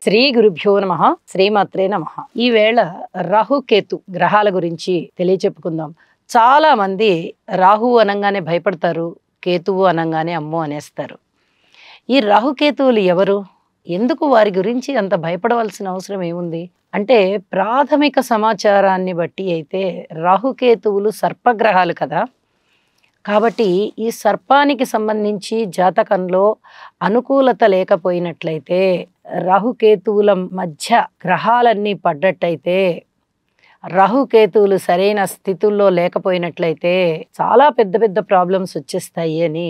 శ్రీ గురుభ్యో నమః శ్రీమాత్రే నమః. ఈ వేళ రాహుకేతు గ్రహాల గురించి తెలియచెప్పుకుందాం. చాలా మంది రాహు అనంగానే భయపడతారు, కేతువు అనంగానే అమ్మో అనేస్తారు. ఈ రాహుకేతువులు ఎవరు, ఎందుకు వారి గురించి అంత భయపడవలసిన అవసరం ఏముంది అంటే, ప్రాథమిక సమాచారాన్ని బట్టి అయితే రాహుకేతువులు సర్పగ్రహాలు కదా. కాబట్టి ఈ సర్పానికి సంబంధించి జాతకంలో అనుకూలత లేకపోయినట్లయితే, రాహుకేతువుల మధ్య గ్రహాలన్నీ పడ్డట్టయితే, రాహుకేతువులు సరైన స్థితుల్లో లేకపోయినట్లయితే చాలా పెద్ద పెద్ద ప్రాబ్లమ్స్ వచ్చేస్తాయి అని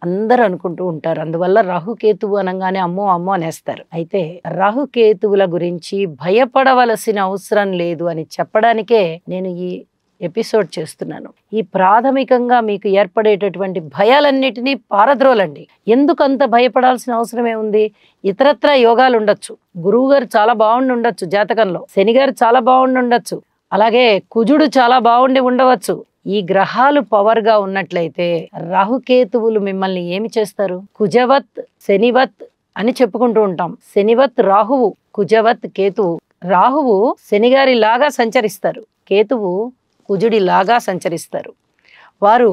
అందరూ అనుకుంటూ ఉంటారు. అందువల్ల రాహుకేతువు అనగానే అమ్మో అమ్మో అనేస్తారు. అయితే రాహుకేతువుల గురించి భయపడవలసిన అవసరం లేదు అని చెప్పడానికే నేను ఈ ఎపిసోడ్ చేస్తున్నాను. ఈ ప్రాథమికంగా మీకు ఏర్పడేటటువంటి భయాలన్నిటినీ పారద్రోలండి. ఎందుకు అంత భయపడాల్సిన అవసరం ఏముంది? ఇతరత్ర యోగాలు ఉండొచ్చు, గురువు గారు చాలా బాగుండి ఉండొచ్చు, జాతకంలో శని గారు చాలా బాగుండి ఉండొచ్చు, అలాగే కుజుడు చాలా బాగుండి ఉండవచ్చు. ఈ గ్రహాలు పవర్ గా ఉన్నట్లయితే రాహుకేతువులు మిమ్మల్ని ఏమి చేస్తారు? కుజవత్ శనివత్ అని చెప్పుకుంటూ ఉంటాం. శనివత్ రాహువు, కుజవత్ కేతువు. రాహువు శనిగారి లాగా సంచరిస్తారు, కేతువు కుజుడి లాగా సంచరిస్తారు. వారు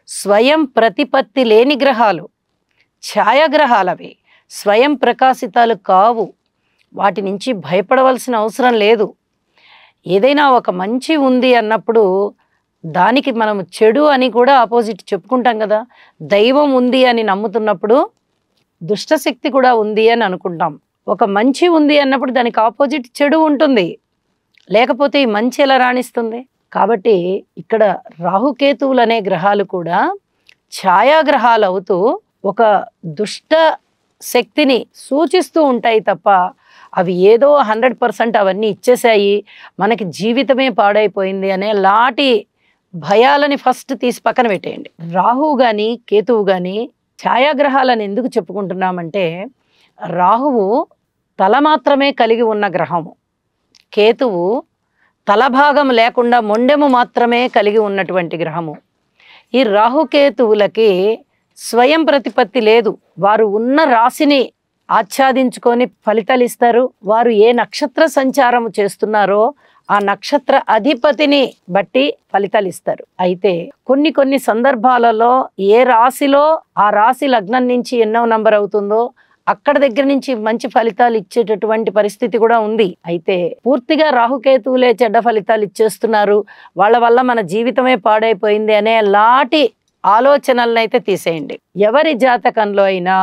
స్వయం ప్రతిపత్తి లేని గ్రహాలు, ఛాయాగ్రహాలవి, స్వయం ప్రకాశితాలు కావు. వాటి నుంచి భయపడవలసిన అవసరం లేదు. ఏదైనా ఒక మంచి ఉంది అన్నప్పుడు దానికి మనం చెడు అని కూడా ఆపోజిట్ చెప్పుకుంటాం కదా. దైవం ఉంది అని నమ్ముతున్నప్పుడు దుష్టశక్తి కూడా ఉంది అని అనుకుంటాం. ఒక మంచి ఉంది అన్నప్పుడు దానికి ఆపోజిట్ చెడు ఉంటుంది, లేకపోతే ఈ మంచి ఎలా రాణిస్తుంది? కాబట్టి ఇక్కడ రాహుకేతువులు అనే గ్రహాలు కూడా ఛాయాగ్రహాలు అవుతూ ఒక దుష్ట శక్తిని సూచిస్తూ ఉంటాయి తప్ప, అవి ఏదో 100% అవన్నీ ఇచ్చేసాయి, మనకి జీవితమే పాడైపోయింది అనే లాంటి భయాలని ఫస్ట్ తీసి పక్కన పెట్టేయండి. రాహువు కానీ కేతువు కానీ ఛాయాగ్రహాలని ఎందుకు చెప్పుకుంటున్నామంటే, రాహువు తల మాత్రమే కలిగి ఉన్న గ్రహము, కేతువు తలభాగం లేకుండా మొండెము మాత్రమే కలిగి ఉన్నటువంటి గ్రహము. ఈ రాహుకేతువులకి స్వయం ప్రతిపత్తి లేదు. వారు ఉన్న రాశిని ఆచ్ఛాదించుకొని ఫలితాలు ఇస్తారు. వారు ఏ నక్షత్ర సంచారము చేస్తున్నారో ఆ నక్షత్ర అధిపతిని బట్టి ఫలితాలు ఇస్తారు. అయితే కొన్ని సందర్భాలలో ఏ రాశిలో ఆ రాశి లగ్నం నుంచి ఎన్నో నంబర్ అవుతుందో అక్కడ దగ్గర నుంచి మంచి ఫలితాలు ఇచ్చేటటువంటి పరిస్థితి కూడా ఉంది. అయితే పూర్తిగా రాహుకేతువులే చెడ్డ ఫలితాలు ఇచ్చేస్తున్నారు, వాళ్ళ వల్ల మన జీవితమే పాడైపోయింది అనే లాంటి ఆలోచనలను అయితే తీసేయండి. ఎవరి జాతకంలో అయినా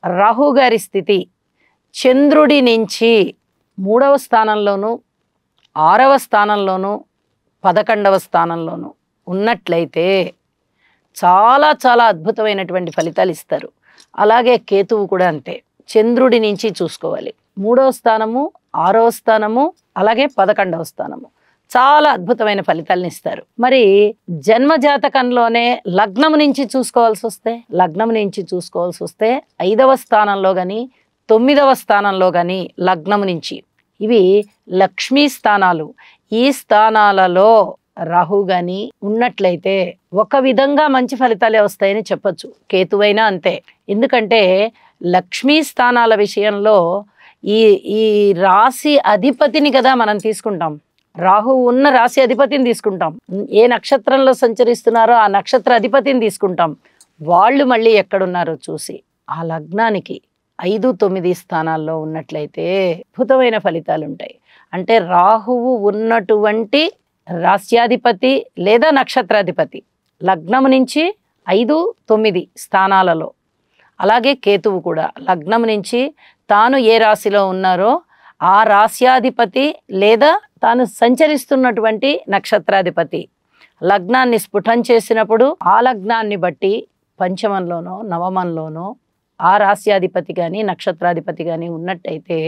రాహు గారి స్థితి చంద్రుడి నుంచి 3వ స్థానంలోను, 6వ స్థానంలోను, 11వ స్థానంలోను ఉన్నట్లయితే చాలా చాలా అద్భుతమైనటువంటి ఫలితాలు ఇస్తారు. అలాగే కేతువు కూడా అంతే. చంద్రుడి నుంచి చూసుకోవాలి, 3వ స్థానము, 6వ స్థానము, అలాగే 11వ స్థానము చాలా అద్భుతమైన ఫలితాలను ఇస్తారు. మరి జన్మ జాతకంలోనే లగ్నం నుంచి చూసుకోవాల్సి వస్తే 5వ స్థానంలో కానీ 9వ స్థానంలో కానీ లగ్నం నుంచి, ఇవి లక్ష్మీ స్థానాలు. ఈ స్థానాలలో రాహు గాని ఉన్నట్లయితే ఒక విధంగా మంచి ఫలితాలే వస్తాయని చెప్పొచ్చు. కేతువైనా అంతే. ఎందుకంటే లక్ష్మీ స్థానాల విషయంలో ఈ రాశి అధిపతిని కదా మనం తీసుకుంటాం. రాహు ఉన్న రాశి అధిపతిని తీసుకుంటాం. ఏ నక్షత్రంలో సంచరిస్తున్నారో ఆ నక్షత్ర అధిపతిని తీసుకుంటాం. వాళ్ళు మళ్ళీ ఎక్కడున్నారో చూసి ఆ లగ్నానికి 5, 9 స్థానాల్లో ఉన్నట్లయితే అద్భుతమైన ఫలితాలు ఉంటాయి. అంటే రాహువు ఉన్నటువంటి రాశ్యాధిపతి లేదా నక్షత్రాధిపతి లగ్నం నుంచి 5, 9 స్థానాలలో, అలాగే కేతువు కూడా లగ్నం నుంచి తాను ఏ రాశిలో ఉన్నారో ఆ రాశ్యాధిపతి లేదా తాను సంచరిస్తున్నటువంటి నక్షత్రాధిపతి లగ్నాన్ని స్ఫుటం చేసినప్పుడు ఆ లగ్నాన్ని బట్టి పంచమంలోనో నవమంలోనో ఆ రాశ్యాధిపతి కానీ నక్షత్రాధిపతి కానీ ఉన్నట్టయితే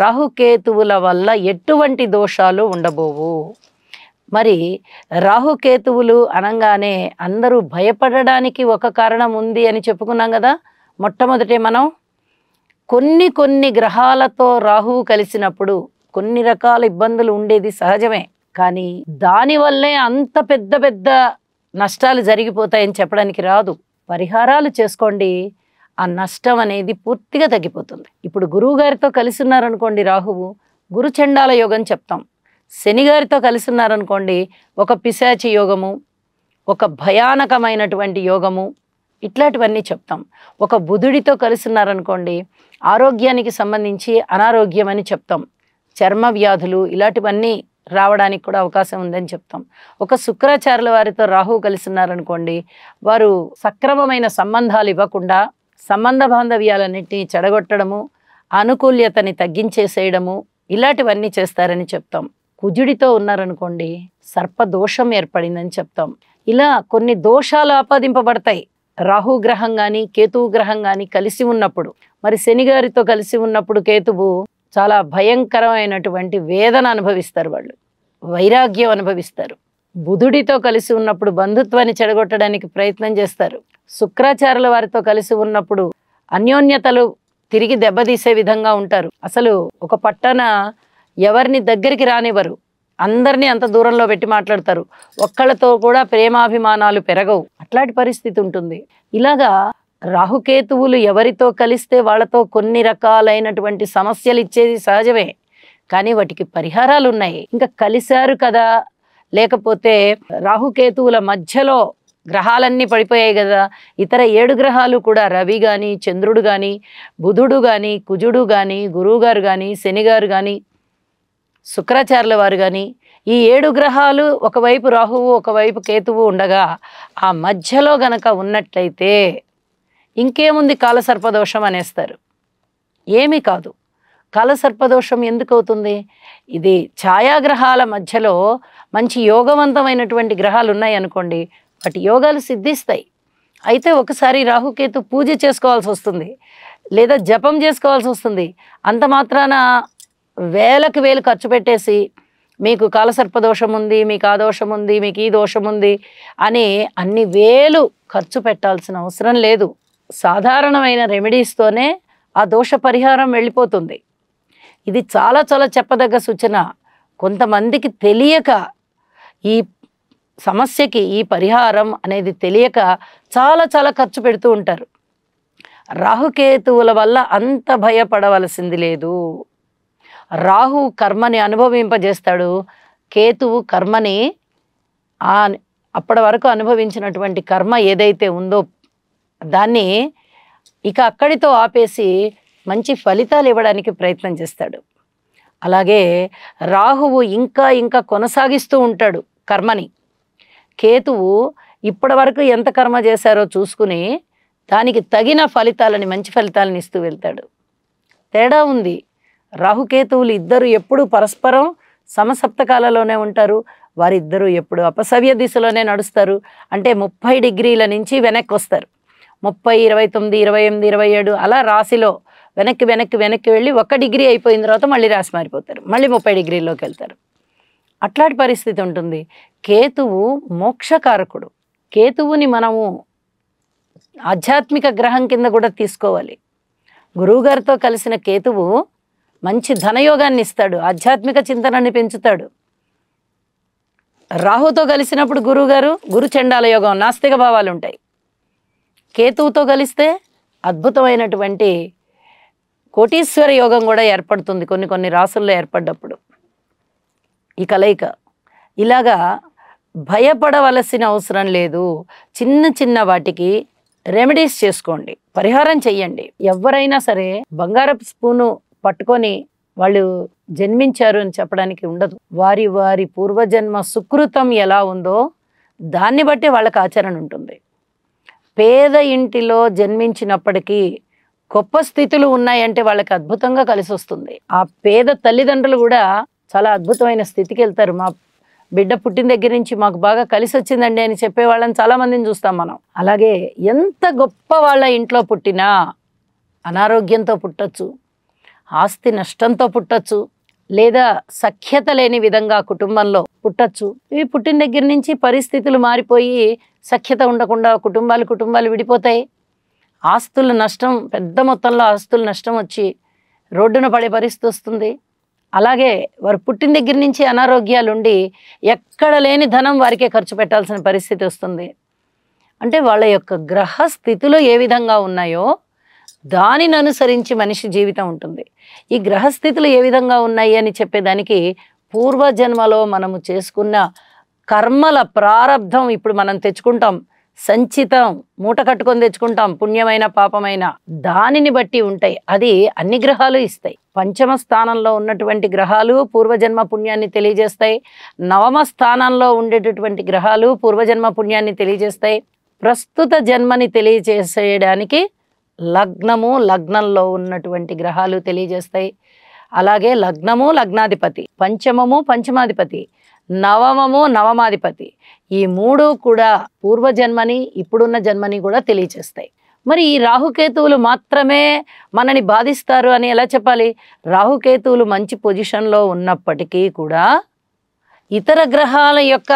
రాహుకేతువుల వల్ల ఎటువంటి దోషాలు ఉండబోవు. మరి రాహుకేతువులు అనగానే అందరూ భయపడడానికి ఒక కారణం ఉంది అని చెప్పుకున్నాం కదా. మొట్టమొదటే మనం కొన్ని గ్రహాలతో రాహువు కలిసినప్పుడు కొన్ని రకాల ఇబ్బందులు ఉండేది సహజమే, కానీ దానివల్లే అంత పెద్ద నష్టాలు జరిగిపోతాయని చెప్పడానికి రాదు. పరిహారాలు చేసుకోండి, ఆ నష్టం అనేది పూర్తిగా తగ్గిపోతుంది. ఇప్పుడు గురువు గారితో కలిసి ఉన్నారనుకోండి రాహువు, గురు చండాల యోగం చెప్తాం. శని గారితో కలిసి ఉన్నారనుకోండి ఒక పిశాచి యోగము, ఒక భయానకమైనటువంటి యోగము, ఇట్లాంటివన్నీ చెప్తాం. ఒక బుధుడితో కలిసి ఉన్నారనుకోండి ఆరోగ్యానికి సంబంధించి అనారోగ్యం అని చెప్తాం. చర్మ వ్యాధులు ఇలాంటివన్నీ రావడానికి కూడా అవకాశం ఉందని చెప్తాం. ఒక శుక్రాచార్యుల వారితో రాహువు కలిసి ఉన్నారనుకోండి వారు సక్రమమైన సంబంధాలు ఇవ్వకుండా సంబంధ బాంధవ్యాలన్నింటినీ చెడగొట్టడము, అనుకూల్యతని తగ్గించేసేయడము, ఇలాంటివన్నీ చేస్తారని చెప్తాం. కుజుడితో ఉన్నారనుకోండి సర్పదోషం ఏర్పడిందని చెప్తాం. ఇలా కొన్ని దోషాలు ఆపాదింపబడతాయి రాహు గ్రహం కానీ కేతువు గ్రహం కానీ కలిసి ఉన్నప్పుడు. మరి శని గారితో కలిసి ఉన్నప్పుడు కేతువు చాలా భయంకరమైనటువంటి వేదన అనుభవిస్తారు, వాళ్ళు వైరాగ్యం అనుభవిస్తారు. బుధుడితో కలిసి ఉన్నప్పుడు బంధుత్వాన్ని చెడగొట్టడానికి ప్రయత్నం చేస్తారు. శుక్రాచార్యుల వారితో కలిసి ఉన్నప్పుడు అన్యోన్యతలు తిరిగి దెబ్బతీసే విధంగా ఉంటారు. అసలు ఒక పట్టణ ఎవరిని దగ్గరికి రానివ్వరు, అందరినీ అంత దూరంలో పెట్టి మాట్లాడతారు. ఒక్కళ్ళతో కూడా ప్రేమాభిమానాలు పెరగవు, అట్లాంటి పరిస్థితి ఉంటుంది. ఇలాగా రాహుకేతువులు ఎవరితో కలిస్తే వాళ్ళతో కొన్ని రకాలైనటువంటి సమస్యలు ఇచ్చేది సహజమే, కానీ వాటికి పరిహారాలు ఉన్నాయి. ఇంకా కలిశారు కదా, లేకపోతే రాహుకేతువుల మధ్యలో గ్రహాలన్నీ పడిపోయాయి కదా, ఇతర 7 గ్రహాలు కూడా రవి కానీ చంద్రుడు కానీ బుధుడు కానీ కుజుడు కానీ గురువుగారు కానీ శనిగారు కానీ శుక్రాచార్యుల వారు కానీ ఈ 7 గ్రహాలు ఒకవైపు రాహువు ఒకవైపు కేతువు ఉండగా ఆ మధ్యలో గనక ఉన్నట్లయితే ఇంకేముంది కాలసర్పదోషం అనేస్తారు. ఏమీ కాదు. కాలసర్పదోషం ఎందుకు అవుతుంది? ఇది ఛాయాగ్రహాల మధ్యలో మంచి యోగవంతమైనటువంటి గ్రహాలు ఉన్నాయి అనుకోండి, వాటి యోగాలు సిద్ధిస్తాయి. అయితే ఒకసారి రాహుకేతు పూజ చేసుకోవాల్సి వస్తుంది, లేదా జపం చేసుకోవాల్సి వస్తుంది. అంత మాత్రాన వేలకు వేలు ఖర్చు పెట్టేసి మీకు కాలసర్పదోషం ఉంది, మీకు ఆ దోషం ఉంది, మీకు ఈ దోషం ఉంది అని అన్ని వేలు ఖర్చు పెట్టాల్సిన అవసరం లేదు. సాధారణమైన రెమెడీస్తోనే ఆ దోష పరిహారం వెళ్ళిపోతుంది. ఇది చాలా చాలా చెప్పదగ్గ సూచన. కొంతమందికి తెలియక ఈ సమస్యకి ఈ పరిహారం అనేది తెలియక చాలా చాలా ఖర్చు పెడుతూ ఉంటారు. రాహుకేతువుల వల్ల అంత భయపడవలసింది లేదు. రాహు కర్మని అనుభవింపజేస్తాడు, కేతువు కర్మని అప్పటి వరకు అనుభవించినటువంటి కర్మ ఏదైతే ఉందో దాన్ని ఇక అక్కడితో ఆపేసి మంచి ఫలితాలు ఇవ్వడానికి ప్రయత్నం చేస్తాడు. అలాగే రాహువు ఇంకా ఇంకా కొనసాగిస్తూ ఉంటాడు కర్మని. కేతువు ఇప్పటి వరకు ఎంత కర్మ చేశారో చూసుకుని దానికి తగిన ఫలితాలని మంచి ఫలితాలను ఇస్తూ వెళ్తాడు. తేడా ఉంది. రాహుకేతువులు ఇద్దరు ఎప్పుడు పరస్పరం సమసప్తకాలలోనే ఉంటారు. వారిద్దరూ ఎప్పుడు అపసవ్య దిశలోనే నడుస్తారు. అంటే 30 డిగ్రీల నుంచి వెనక్కి వస్తారు. 30, 29, 28, 27 అలా రాశిలో వెనక్కి వెనక్కి వెనక్కి వెళ్ళి 1 డిగ్రీ అయిపోయిన తర్వాత మళ్ళీ రాశి మారిపోతారు, మళ్ళీ 30 డిగ్రీల్లోకి వెళ్తారు. అట్లాంటి పరిస్థితి ఉంటుంది. కేతువు మోక్షకారకుడు. కేతువుని మనము ఆధ్యాత్మిక గ్రహం కింద కూడా తీసుకోవాలి. గురువుగారితో కలిసిన కేతువు మంచి ధనయోగాన్ని ఇస్తాడు, ఆధ్యాత్మిక చింతనని పెంచుతాడు. రాహుతో కలిసినప్పుడు గురువుగారు గురు చండాల యోగం, నాస్తిక భావాలు ఉంటాయి. కేతువుతో కలిస్తే అద్భుతమైనటువంటి కోటీశ్వర యోగం కూడా ఏర్పడుతుంది కొన్ని కొన్ని రాసుల్లో ఏర్పడ్డప్పుడు ఈ కలయిక. ఇలాగా భయపడవలసిన అవసరం లేదు. చిన్న చిన్న వాటికి రెమెడీస్ చేసుకోండి, పరిహారం చెయ్యండి. ఎవరైనా సరే బంగారపు స్పూను పట్టుకొని వాళ్ళు జన్మించారు అని చెప్పడానికి ఉండదు. వారి వారి పూర్వజన్మ సుకృతం ఎలా ఉందో దాన్ని బట్టి వాళ్ళకి ఆచరణ ఉంటుంది. పేద ఇంటిలో జన్మించినప్పటికీ గొప్ప స్థితులు ఉన్నాయంటే వాళ్ళకి అద్భుతంగా కలిసి వస్తుంది. ఆ పేద తల్లిదండ్రులు కూడా చాలా అద్భుతమైన స్థితికి వెళ్తారు. మా బిడ్డ పుట్టిన దగ్గర నుంచి మాకు బాగా కలిసి వచ్చిందండి అని చెప్పే వాళ్ళని చాలా మందిని చూస్తాం మనం. అలాగే ఎంత గొప్ప వాళ్ళ ఇంట్లో పుట్టినా అనారోగ్యంతో పుట్టచ్చు, ఆస్తి నష్టంతో పుట్టచ్చు, లేదా సఖ్యత లేని విధంగా కుటుంబంలో పుట్టచ్చు. ఇవి పుట్టిన దగ్గర నుంచి పరిస్థితులు మారిపోయి సఖ్యత ఉండకుండా కుటుంబాలు విడిపోతాయి. ఆస్తుల నష్టం, పెద్ద మొత్తంలో ఆస్తుల నష్టం వచ్చి రోడ్డున పడే పరిస్థితి వస్తుంది. అలాగే వారు పుట్టిన దగ్గర నుంచి అనారోగ్యాలు ఉండి ఎక్కడ లేని ధనం వారికే ఖర్చు పెట్టాల్సిన పరిస్థితి వస్తుంది. అంటే వాళ్ళ యొక్క గ్రహ స్థితులు ఏ విధంగా ఉన్నాయో దానిని అనుసరించి మనిషి జీవితం ఉంటుంది. ఈ గ్రహస్థితులు ఏ విధంగా ఉన్నాయి అని చెప్పేదానికి పూర్వజన్మలో మనము చేసుకున్న కర్మల ప్రారబ్ధం ఇప్పుడు మనం తెచ్చుకుంటాం. సంచితం మూట కట్టుకొని తెచ్చుకుంటాం, పుణ్యమైన పాపమైన దానిని బట్టి ఉంటాయి. అది అన్ని గ్రహాలు ఇస్తాయి. పంచమ స్థానంలో ఉన్నటువంటి గ్రహాలు పూర్వజన్మ పుణ్యాన్ని తెలియజేస్తాయి. నవమ స్థానంలో ఉండేటటువంటి గ్రహాలు పూర్వజన్మ పుణ్యాన్ని తెలియజేస్తాయి. ప్రస్తుత జన్మని తెలియజేసేయడానికి లగ్నము, లగ్నంలో ఉన్నటువంటి గ్రహాలు తెలియజేస్తాయి. అలాగే లగ్నము లగ్నాధిపతి, పంచమము పంచమాధిపతి, నవమము నవమాధిపతి, ఈ మూడు కూడా పూర్వజన్మని ఇప్పుడున్న జన్మని కూడా తెలియచేస్తాయి. మరి ఈ రాహుకేతువులు మాత్రమే మనని బాధిస్తారు అని ఎలా చెప్పాలి? రాహుకేతువులు మంచి పొజిషన్లో ఉన్నప్పటికీ కూడా ఇతర గ్రహాల యొక్క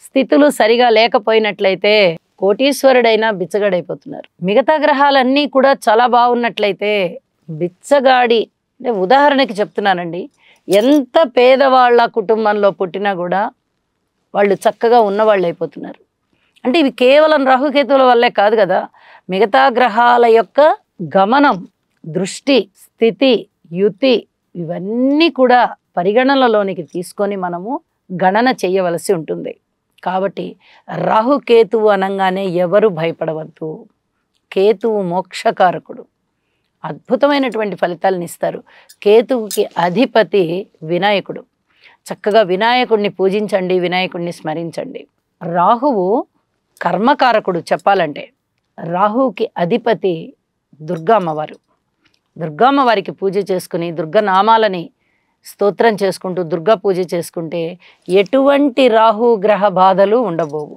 స్థితులు సరిగా లేకపోయినట్లయితే కోటీశ్వరుడైనా బిచ్చగాడైపోతున్నారు. మిగతా గ్రహాలన్నీ కూడా చాలా బాగున్నట్లయితే బిచ్చగాడి, అంటే ఉదాహరణకి చెప్తున్నానండి, ఎంత పేదవాళ్ళ కుటుంబంలో పుట్టినా కూడా వాళ్ళు చక్కగా ఉన్నవాళ్ళు అయిపోతున్నారు. అంటే ఇవి కేవలం రాహుకేతువుల వల్లే కాదు కదా, మిగతా గ్రహాల యొక్క గమనం, దృష్టి, స్థితి, యుతి ఇవన్నీ కూడా పరిగణనలోనికి తీసుకొని మనము గణన చేయవలసి ఉంటుంది. కాబట్టి రాహుకేతువు అనగానే ఎవరు భయపడవద్దు. కేతువు మోక్షకారకుడు, అద్భుతమైనటువంటి ఫలితాలను ఇస్తారు. కేతువుకి అధిపతి వినాయకుడు. చక్కగా వినాయకుడిని పూజించండి, వినాయకుడిని స్మరించండి. రాహువు కర్మకారకుడు చెప్పాలంటే. రాహువుకి అధిపతి దుర్గా అమ్మవారు. దుర్గా అమ్మవారికి పూజ చేసుకుని దుర్గనామాలని స్తోత్రం చేసుకుంటూ దుర్గా పూజ చేసుకుంటే ఎటువంటి రాహు గ్రహ బాధలు ఉండబోవు.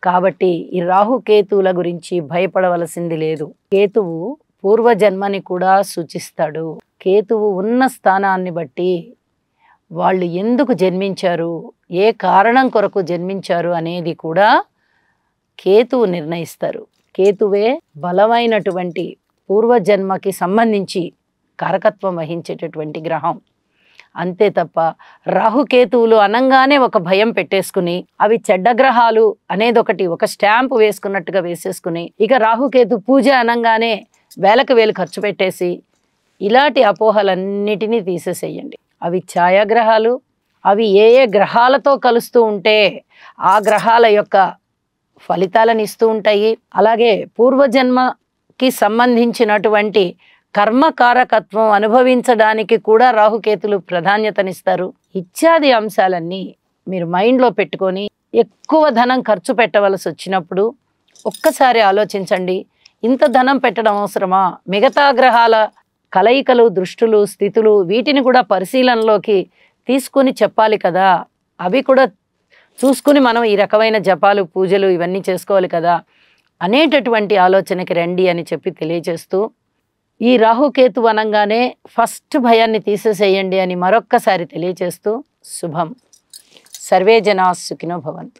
కాబట్టి ఈ రాహుకేతువుల గురించి భయపడవలసింది లేదు. కేతువు పూర్వజన్మని కూడా సూచిస్తాడు. కేతువు ఉన్న స్థానాన్ని బట్టి వాళ్ళు ఎందుకు జన్మించారు, ఏ కారణం కొరకు జన్మించారు అనేది కూడా కేతువు నిర్ణయిస్తారు. కేతువే బలమైనటువంటి పూర్వజన్మకి సంబంధించి కారకత్వం వహించేటటువంటి గ్రహం. అంతే తప్ప రాహుకేతువులు అనంగానే ఒక భయం పెట్టేసుకుని అవి చెడ్డ గ్రహాలు అనేది ఒక స్టాంపు వేసుకున్నట్టుగా వేసేసుకుని ఇక రాహుకేతు పూజ అనంగానే వేలకు వేలు ఖర్చు పెట్టేసి ఇలాంటి అపోహలన్నిటినీ తీసేసేయండి. అవి ఛాయాగ్రహాలు. అవి ఏ ఏ గ్రహాలతో కలుస్తూ ఉంటే ఆ గ్రహాల యొక్క ఫలితాలను ఇస్తూ ఉంటాయి. అలాగే పూర్వజన్మకి సంబంధించినటువంటి కర్మకారకత్వం అనుభవించడానికి కూడా రాహుకేతులు ప్రాధాన్యతనిస్తారు. ఇత్యాది అంశాలన్నీ మీరు మైండ్లో పెట్టుకొని ఎక్కువ ధనం ఖర్చు పెట్టవలసి వచ్చినప్పుడు ఒక్కసారి ఆలోచించండి, ఇంత ధనం పెట్టడం అవసరమా? మిగతా గ్రహాల కలయికలు, దృష్టులు, స్థితులు వీటిని కూడా పరిశీలనలోకి తీసుకొని చెప్పాలి కదా. అవి కూడా చూసుకుని మనం ఈ రకమైన జపాలు, పూజలు ఇవన్నీ చేసుకోవాలి కదా అనేటటువంటి ఆలోచనకి రండి అని చెప్పి తెలియజేస్తూ, ఈ రాహుకేతు అనంగానే ఫస్ట్ భయాన్ని తీసేసేయండి అని మరొక్కసారి తెలియజేస్తూ, శుభం. సర్వే జనా సుఖినో భవంతు.